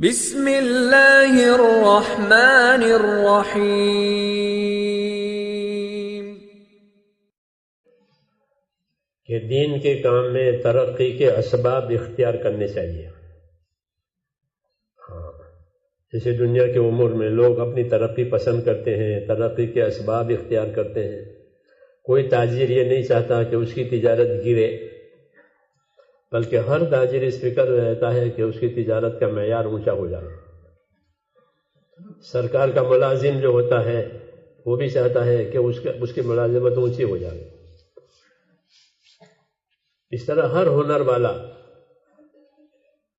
بسم اللہ الرحمن الرحیم۔ کہ دین کے کام میں ترقی کے اسباب اختیار کرنے چاہیے۔ جیسے دنیا کے امور میں لوگ اپنی ترقی پسند کرتے ہیں، ترقی کے اسباب اختیار کرتے ہیں۔ کوئی تاجر یہ نہیں چاہتا کہ اس کی تجارت گرے، بلکہ ہر تاجر اس فکر میں رہتا ہے کہ اس کی تجارت کا معیار اونچا ہو جائے۔ سرکار کا ملازم جو ہوتا ہے وہ بھی چاہتا ہے کہ اس کی ملازمت اونچی ہو جائے۔ اس طرح ہر ہنر والا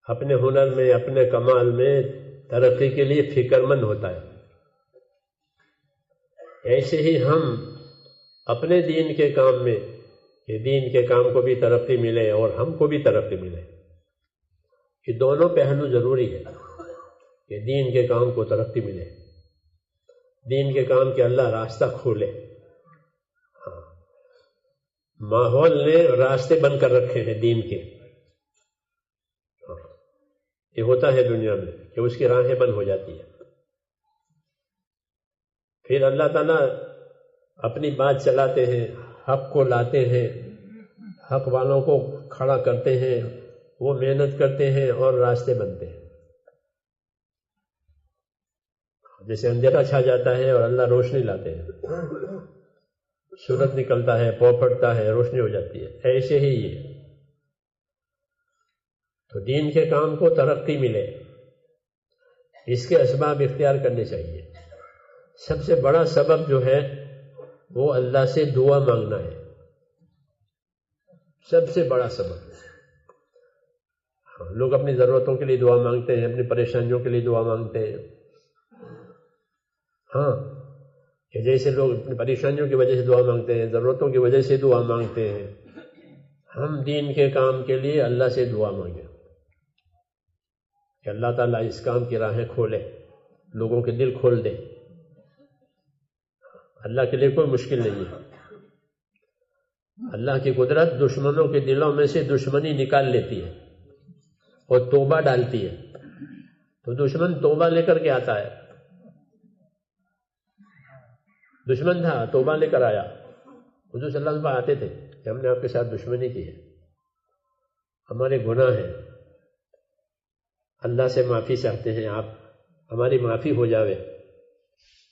اپنے ہنر میں، اپنے کمال میں ترقی کے لیے فکر مند ہوتا ہے۔ ایسے ہی ہم اپنے دین کے کام میں، کہ دین کے کام کو بھی ترقی ملے اور ہم کو بھی ترقی ملے، یہ دونوں پہلو ضروری ہے کہ دین کے کام کو ترقی ملے، دین کے کام کے اللہ راستہ کھولے۔ ماحول نے راستے بند کر رکھے ہیں دین کے، یہ ہوتا ہے دنیا میں کہ اس کی راہیں بند ہو جاتی ہیں، پھر اللہ تعالیٰ اپنی بات چلاتے ہیں، حق کو لاتے ہیں، حق والوں کو کھڑا کرتے ہیں، وہ محنت کرتے ہیں اور راستے بنتے ہیں۔ جیسے اندھیرا چھا جاتا ہے اور اللہ روشنی لاتے ہیں، سورج نکلتا ہے، پو پھٹتا ہے، روشنی ہو جاتی ہے، ایسے ہی یہ تو دین کے کام کو ترقی ملے، اس کے اسباب اختیار کرنے چاہیے۔ سب سے بڑا سبب جو ہے وہ اللہ سے دعا مانگنا ہے، سب سے بڑا سبب۔ لوگ اپنی ضرورتوں کے لیے دعا مانگتے ہیں، اپنی پریشانیوں کے لیے دعا مانگتے ہیں۔ کہ جیسے لوگ اپنی پریشانیوں کی وجہ سے دعا مانگتے ہیں، ضرورتوں کی وجہ سے دعا مانگتے ہیں، ہم دین کے کام کے لیے اللہ سے دعا مانگیں کہ اللہ تعالیٰ اس کام کی راہیں کھولے، لوگوں کے دل کھول دے۔ اللہ کے لیے کوئی مشکل نہیں ہے۔ اللہ کی قدرت دشمنوں کے دلوں میں سے دشمنی نکال لیتی ہے اور توبہ ڈالتی ہے۔ تو دشمن توبہ لے کر کے آتا ہے، دشمن تھا توبہ لے کر آیا، حضور صلی اللہ علیہ وسلم آتے تھے کہ ہم نے آپ کے ساتھ دشمنی کی ہے، ہمارے گناہ ہیں، اللہ سے معافی چاہتے ہیں، آپ ہماری معافی ہو جاوے۔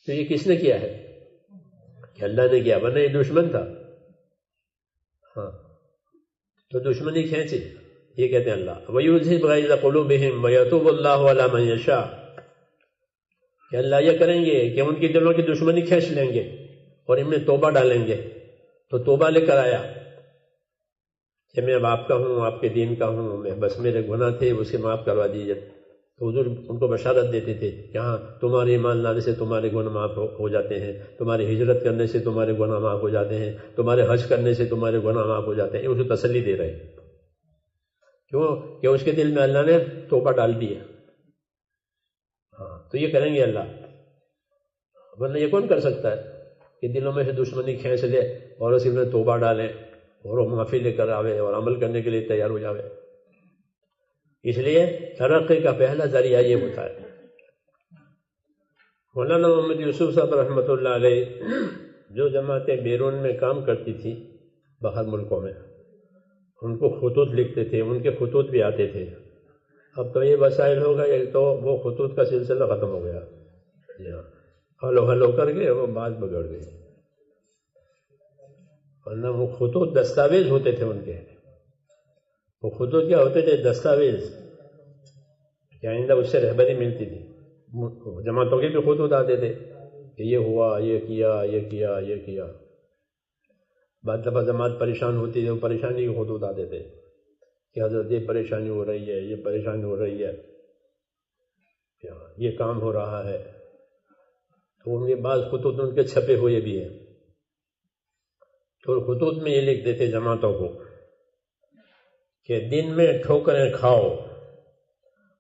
تو یہ کس نے کیا ہے؟ کہ اللہ نے کیا، ورنہ یہ دشمن تھا۔ تو دشمنی کھینچی، یہ کہتے ہیں اللہ وَيُذْهِبْ غَيْظَ قُلُوبِهِمْ وَيَتُوبُ اللَّهُ عَلَى مَن يَشَاءُ، کہ اللہ یہ کریں گے کہ ان کی دلوں کی دشمنی کھینچ لیں گے اور ان میں توبہ ڈالیں گے۔ تو توبہ لے کر آیا کہ میں اب آپ کا ہوں، آپ کے دین کا ہوں، میں بس میرے گناہ تھے اسے معاف کروا دیجیے۔ تو حضور ان کو بشارت دیتے تھے کہ ہاں تمہارے ایمان لانے سے تمہارے گناہ معاف ہو جاتے ہیں، تمہاری ہجرت کرنے سے تمہارے گناہ معاف ہو جاتے ہیں، تمہارے حج کرنے سے تمہارے گناہ معاف ہو جاتے ہیں۔ اسے تسلی دے رہے ہیں، کیوں کہ اس کے دل میں اللہ نے توبہ ڈال دی ہے۔ تو یہ کریں گے اللہ، ورنہ یہ کون کر سکتا ہے کہ دلوں میں سے دشمنی کھینچ لے اور اسی میں توبہ ڈالے اور وہ معافی لے کر آوے اور عمل کرنے کے لیے تیار ہو جاوے۔ اس لیے ترقی کا پہلا ذریعہ یہ ہوتا ہے۔ مولانا محمد یوسف صاحب رحمۃ اللہ علیہ جو جماعتیں بیرون میں کام کرتی تھی باہر ملکوں میں، ان کو خطوط لکھتے تھے، ان کے خطوط بھی آتے تھے۔ اب تو یہ وسائل ہو گئے تو وہ خطوط کا سلسلہ ختم ہو گیا، ہلو کر کے وہ بات بگڑ گئی، ورنہ وہ خطوط دستاویز ہوتے تھے ان کے۔ وہ خطوط کیا ہوتے تھے؟ دستاویز، کہ آئندہ اس سے رہبری ملتی تھی۔ جماعتوں کے بھی خطوط آتے تھے کہ یہ ہوا، یہ کیا، یہ کیا، یہ کیا۔ بعض دفعہ جماعت پریشان ہوتی ہے، وہ پریشانی کے خطوط آتے تھے کہ حضرت یہ پریشانی ہو رہی ہے، یہ پریشانی ہو رہی ہے، یہ کام ہو رہا ہے۔ تو ان کے بعض خطوط ان کے چھپے ہوئے بھی ہیں، تو خطوط میں یہ لکھتے تھے جماعتوں کو کہ دن میں ٹھوکریں کھاؤ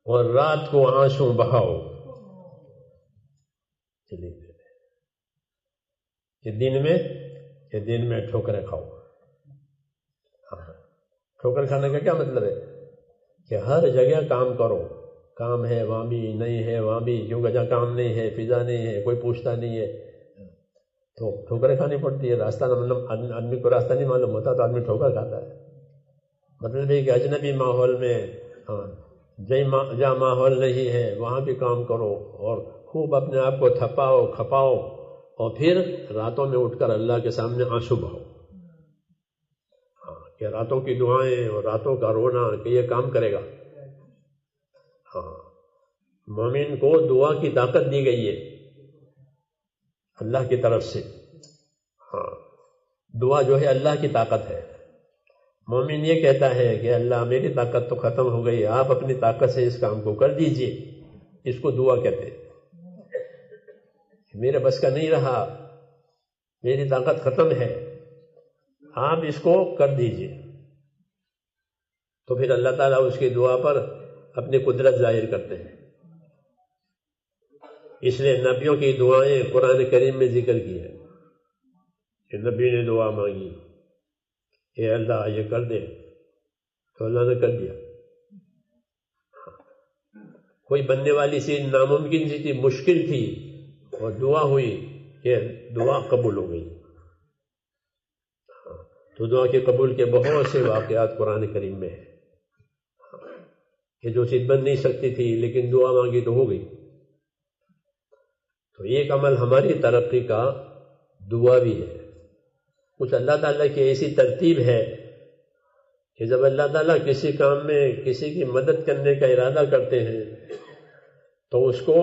اور رات کو آنسو بہاؤ۔ کہ دن میں ٹھوکریں کھاؤ۔ ٹھوکر کھانے کا کیا مطلب ہے؟ کہ ہر جگہ کام کرو، کام ہے وہاں بھی، نہیں ہے وہاں بھی، کیونکہ جہاں کام نہیں ہے، فضا نہیں ہے، کوئی پوچھتا نہیں ہے، تو ٹھوکریں کھانی پڑتی ہے. راستہ مطلب آدمی کو راستہ نہیں معلوم ہوتا تو آدمی ٹھوکر کھاتا ہے. مطلب یہ کہ اجنبی ماحول میں جہاں ماحول نہیں ہے وہاں بھی کام کرو اور خوب اپنے آپ کو تھپاؤ کھپاؤ، اور پھر راتوں میں اٹھ کر اللہ کے سامنے آنسو بہاؤ. کہ راتوں کی دعائیں اور راتوں کا رونا کہ یہ کام کرے گا. مومن کو دعا کی طاقت دی گئی ہے اللہ کی طرف سے. دعا جو ہے اللہ کی طاقت ہے. مومن یہ کہتا ہے کہ اللہ میری طاقت تو ختم ہو گئی، آپ اپنی طاقت سے اس کام کو کر دیجئے. اس کو دعا کہتے ہیں. میرے بس کا نہیں رہا، میری طاقت ختم ہے، آپ اس کو کر دیجئے. تو پھر اللہ تعالیٰ اس کی دعا پر اپنی قدرت ظاہر کرتے ہیں. اس لیے نبیوں کی دعائیں قرآن کریم میں ذکر کی ہے کہ نبی نے دعا مانگی کہ اللہ یہ کر دے، تو اللہ نے کر دیا. کوئی بننے والی چیز ناممکن سی تھی، مشکل تھی، اور دعا ہوئی کہ دعا قبول ہو گئی. تو دعا کے قبول کے بہت سے واقعات قرآن کریم میں ہیں کہ جو چیز بن نہیں سکتی تھی لیکن دعا مانگی تو ہو گئی. تو ایک عمل ہماری ترقی کا دعا بھی ہے. کچھ اللہ تعالیٰ کی ایسی ترتیب ہے کہ جب اللہ تعالیٰ کسی کام میں کسی کی مدد کرنے کا ارادہ کرتے ہیں تو اس کو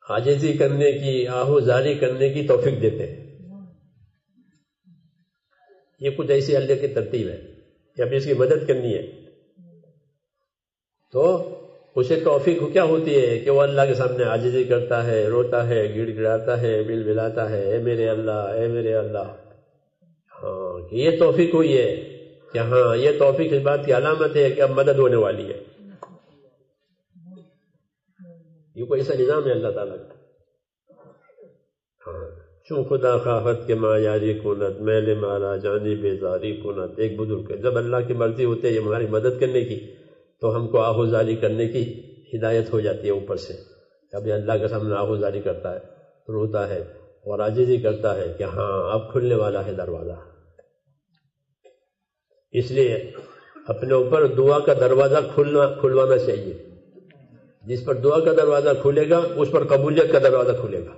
عاجزی کرنے کی، آہوزاری کرنے کی توفیق دیتے ہیں. یہ کچھ ایسی اللہ کی ترتیب ہے کہ اب اس کی مدد کرنی ہے تو اسے توفیق کہ وہ اللہ کے سامنے عاجزی کرتا ہے، روتا ہے، گڑ گڑاتا ہے، بل بلاتا ہے، اے میرے اللہ، اے میرے اللہ. کہ یہ توفیق ہوئی ہے کہ یہ توفیق اس بات کی علامت ہے کہ اب مدد ہونے والی ہے. یہ کوئی ایسا نظام ہے اللہ تعالیٰ کا. چون خدا خواہت کے ماں یاری کنت میل مارا جانی بیزاری کنت. ایک بزرگ ہے جب اللہ کی مرضی ہوتی ہے ہماری مدد کرنے کی تو ہم کو آہوزاری کرنے کی ہدایت ہو جاتی ہے اوپر سے. ابھی اللہ کے سامنے آہوزاری کرتا ہے، روتا ہے اور عاجزی کرتا ہے کہ اب کھلنے والا ہے دروازہ. اس لیے اپنے اوپر دعا کا دروازہ کھلوانا چاہیے. جس پر دعا کا دروازہ کھلے گا اس پر قبولیت کا دروازہ کھلے گا.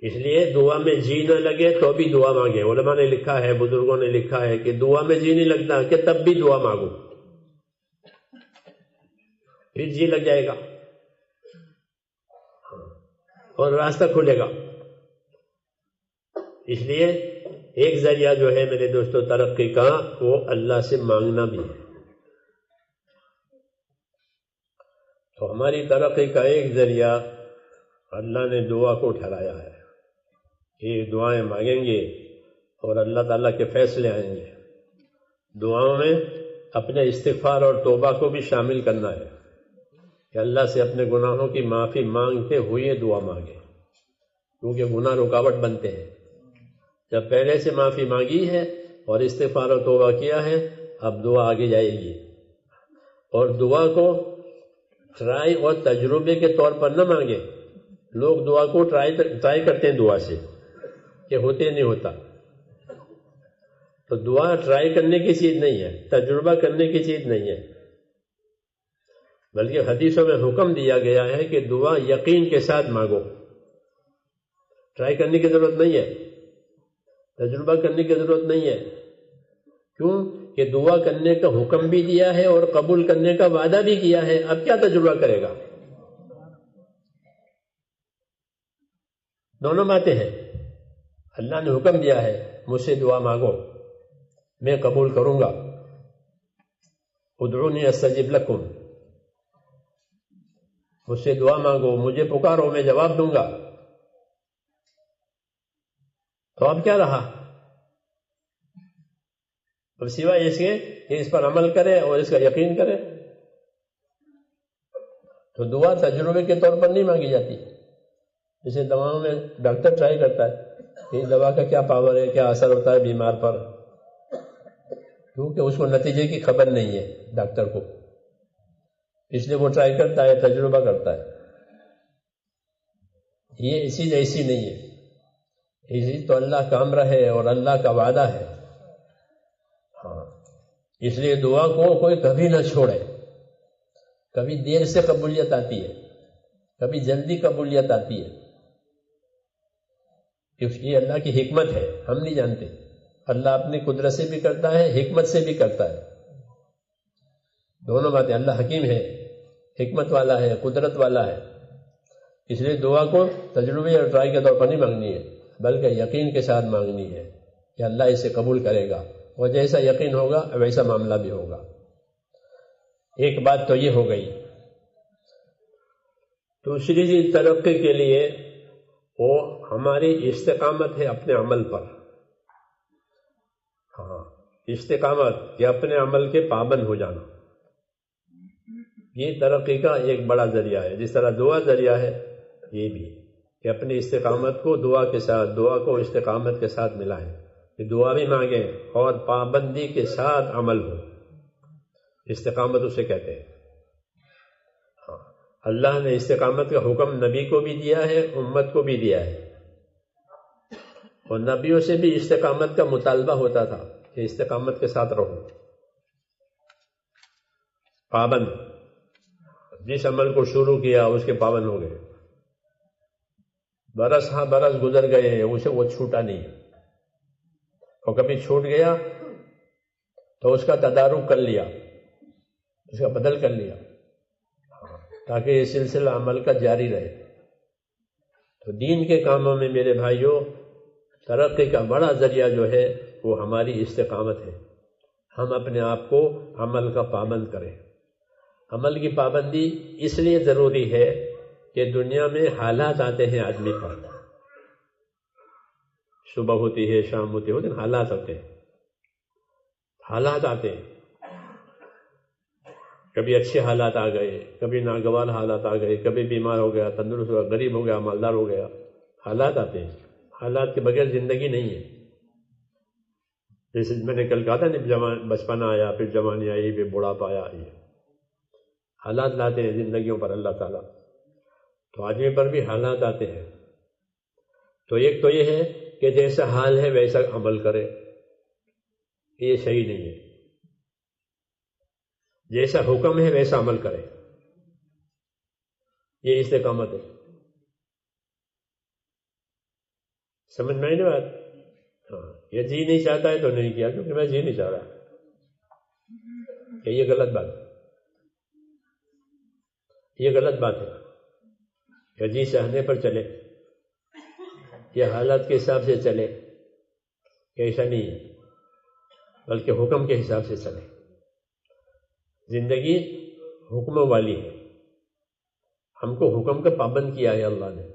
اس لیے دعا میں جی نہ لگے تو بھی دعا مانگے. علماء نے لکھا ہے، بزرگوں نے لکھا ہے کہ دعا میں جی نہیں لگتا کہ تب بھی دعا مانگو، پھر جی لگ جائے گا اور راستہ کھلے گا. اس لیے ایک ذریعہ جو ہے میرے دوستو ترقی کا وہ اللہ سے مانگنا بھی ہے. تو ہماری ترقی کا ایک ذریعہ اللہ نے دعا کو ٹھہرایا ہے. یہ دعائیں مانگیں گے اور اللہ تعالیٰ کے فیصلے آئیں گے. دعاؤں میں اپنے استغفار اور توبہ کو بھی شامل کرنا ہے کہ اللہ سے اپنے گناہوں کی معافی مانگتے ہوئے دعا مانگے، کیونکہ گناہ رکاوٹ بنتے ہیں. جب پہلے سے معافی مانگی ہے اور استغفار اور توبہ کیا ہے اب دعا آگے جائے گی. اور دعا کو ٹرائی اور تجربے کے طور پر نہ مانگے. لوگ دعا کو ٹرائی کرتے ہیں دعا سے کہ ہوتے نہیں ہوتا. تو دعا ٹرائی کرنے کی چیز نہیں ہے، تجربہ کرنے کی چیز نہیں ہے، بلکہ حدیثوں میں حکم دیا گیا ہے کہ دعا یقین کے ساتھ مانگو. ٹرائی کرنے کی ضرورت نہیں ہے، تجربہ کرنے کی ضرورت نہیں ہے. کیوں کہ دعا کرنے کا حکم بھی دیا ہے اور قبول کرنے کا وعدہ بھی کیا ہے. اب کیا تجربہ کرے گا؟ دونوں باتیں ہیں. اللہ نے حکم دیا ہے مجھ سے دعا مانگو، میں قبول کروں گا. ادعونی استجب لکم، مجھ سے دعا مانگو، مجھے پکارو، میں جواب دوں گا. تو اب کیا رہا؟ اب سوائے اس کے کہ اس پر عمل کرے اور اس کا یقین کرے. تو دعا تجربے کے طور پر نہیں مانگی جاتی. جیسے دواؤں میں ڈاکٹر ٹرائی کرتا ہے کہ اس دوا کا کیا پاور ہے، کیا اثر ہوتا ہے بیمار پر. کیونکہ اس کو نتیجے کی خبر نہیں ہے ڈاکٹر کو، اس لیے وہ ٹرائی کرتا ہے، تجربہ کرتا ہے۔ یہ چیز ایسی نہیں ہے، یہ چیز تو اللہ کا امر ہے اور اللہ کا وعدہ ہے۔ ہاں، اس لیے دعا کو کوئی کبھی نہ چھوڑے، کبھی دیر سے قبولیت آتی ہے، کبھی جلدی قبولیت آتی ہے، کیونکہ یہ اللہ کی حکمت ہے، ہم نہیں جانتے۔ اللہ اپنی قدرت سے بھی کرتا ہے، حکمت سے بھی کرتا ہے، دونوں باتیں۔ اللہ حکیم ہے، حکمت والا ہے، قدرت والا ہے، اس لیے دعا کو تجربے اور ٹرائی کے طور پر نہیں مانگنی ہے، بلکہ یقین کے ساتھ مانگنی ہے کہ اللہ اسے قبول کرے گا، اور جیسا یقین ہوگا ویسا معاملہ بھی ہوگا۔ ایک بات تو یہ ہو گئی۔ دوسری چیز ترقی کے لیے وہ ہماری استقامت ہے اپنے عمل پر۔ ہاں، استقامت کہ اپنے عمل کے پابند ہو جانا، یہ ترقی کا ایک بڑا ذریعہ ہے۔ جس طرح دعا ذریعہ ہے، یہ بھی کہ اپنی استقامت کو دعا کے ساتھ، دعا کو استقامت کے ساتھ ملائیں، کہ دعا بھی مانگیں اور پابندی کے ساتھ عمل ہو، استقامت اسے کہتے ہیں۔ ہاں، اللہ نے استقامت کا حکم نبی کو بھی دیا ہے، امت کو بھی دیا ہے، اور نبیوں سے بھی استقامت کا مطالبہ ہوتا تھا کہ استقامت کے ساتھ رہو، پابند، جس عمل کو شروع کیا اس کے پابند ہو گئے، برس ہاں برس گزر گئے، اسے وہ چھوٹا نہیں، اور کبھی چھوٹ گیا تو اس کا تدارک کر لیا، اس کا بدل کر لیا، تاکہ یہ سلسلہ عمل کا جاری رہے۔ تو دین کے کاموں میں میرے بھائیوں ترقی کا بڑا ذریعہ جو ہے وہ ہماری استقامت ہے، ہم اپنے آپ کو عمل کا پابند کریں۔ عمل کی پابندی اس لیے ضروری ہے کہ دنیا میں حالات آتے ہیں آدمی پر، صبح ہوتی ہے، شام ہوتی ہے، لیکن حالات آتے ہیں، حالات آتے ہیں، کبھی اچھے حالات آ گئے، کبھی ناگوار حالات آ گئے، کبھی بیمار ہو گیا، تندرست ہو گیا، غریب ہو گیا، مالدار ہو گیا، حالات آتے ہیں۔ حالات کے بغیر زندگی نہیں ہے۔ جیسے میں نے کل کہا تھا نا، بچپنا آیا، پھر جوانی آئی، پھر بڑھاپا آیا، یہ حالات لاتے ہیں زندگیوں پر اللہ تعالیٰ، تو آدمی پر بھی حالات آتے ہیں۔ تو ایک تو یہ ہے کہ جیسا حال ہے ویسا عمل کرے، یہ صحیح نہیں ہے، جیسا حکم ہے ویسا عمل کرے، یہ استقامت ہے۔ سمجھ میں نہیں بات؟ ہاں، یہ جی نہیں چاہتا ہے تو نہیں کیا، کیونکہ میں جی نہیں چاہ رہا، کہ یہ غلط بات ہے، یہ غلط بات ہے کہ جی چاہنے پر چلے، یہ حالات کے حساب سے چلے، کہ ایسا نہیں ہے، بلکہ حکم کے حساب سے چلے۔ زندگی حکموں والی ہے، ہم کو حکم کا پابند کیا ہے اللہ نے۔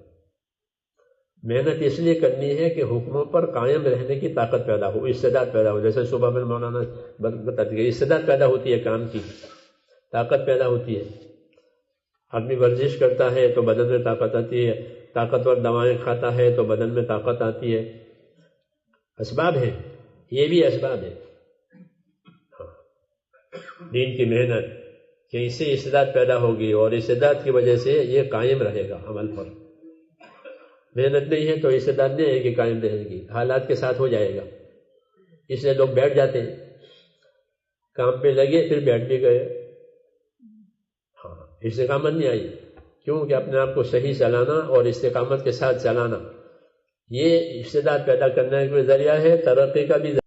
محنت اس لیے کرنی ہے کہ حکموں پر قائم رہنے کی طاقت پیدا ہو، استعداد پیدا ہو۔ جیسے صبح میں مولانا بتاتے ہیں، استعداد پیدا ہوتی ہے، کام کی طاقت پیدا ہوتی ہے۔ آدمی ورزش کرتا ہے تو بدن میں طاقت آتی ہے، طاقتور دوائیں کھاتا ہے تو بدن میں طاقت آتی ہے۔ اسباب ہیں، یہ بھی اسباب ہے دین کی محنت، کہ اس سے استعداد پیدا ہوگی، اور استعداد کی وجہ سے یہ قائم رہے گا عمل پر۔ محنت نہیں ہے تو استعداد نہیں ہے کہ قائم رہے گی، حالات کے ساتھ ہو جائے گا۔ اس لیے لوگ بیٹھ جاتے ہیں، کام پہ لگے پھر بیٹھ بھی گئے، ہاں، استقامت نہیں آئی۔ کیوں کہ اپنے آپ کو صحیح چلانا اور استقامت کے ساتھ چلانا، یہ استعداد پیدا کرنے کا ذریعہ ہے، ترقی کا بھی ذریعہ